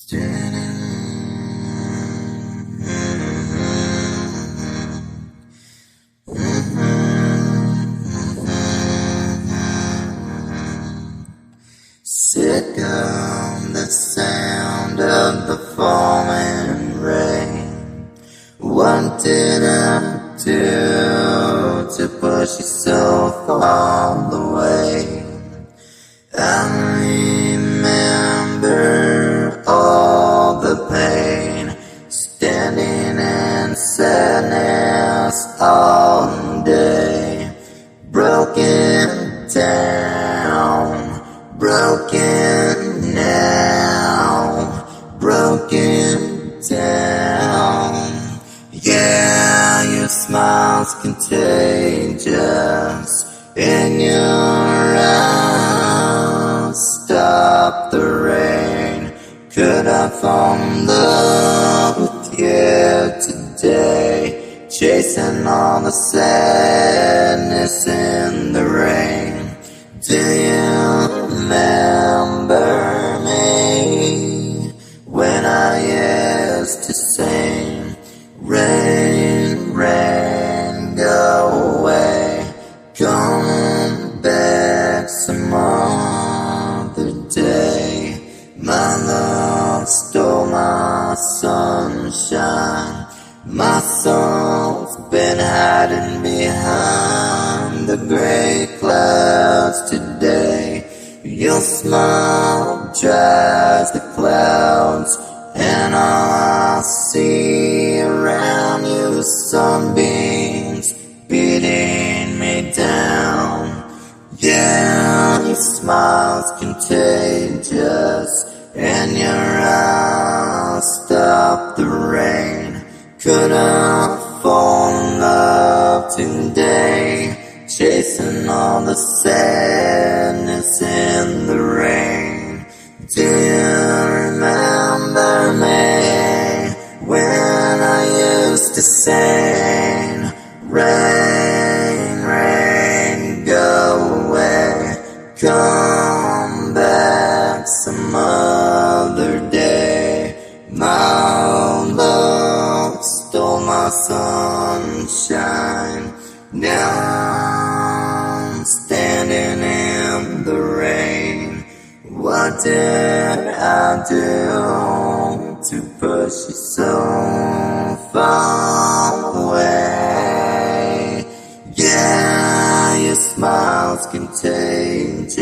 Sick of the sound of the falling rain. What did I do to push yourself all the way? I remember all the pain, standing in sadness all day, broken down, broken now, broken down. Yeah, your smile's contagious, in your eyes stop the rain. Could I fall in love with you today, chasing all the sadness in the rain? Do you remember me when I used to sing, rain, rain, go away, come back some other day? My love stole my sunshine, my soul's been hiding behind the gray clouds today. Your smile drives the clouds, and all I see around you is sunbeams beating me down. Yeah, your smile's contagious, and your eyes stop the rain. Could I fall in love today, chasing all the sadness in the rain? Do you remember me when I used to sing, rain, rain, go away, come back some other day? My love stole my sunshine, now I'm standing in the rain. What did I do to push you so far away? Yeah, your smile's contagious,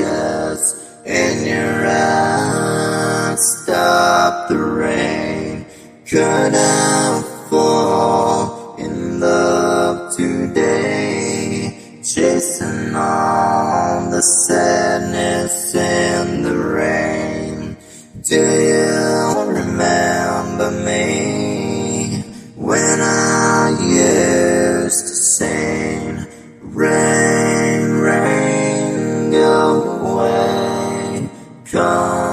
and your eyes stop the rain. Could I fall in love today, chasing all the sadness in the rain? Do you remember me when I used to sing, rain, rain, go away, come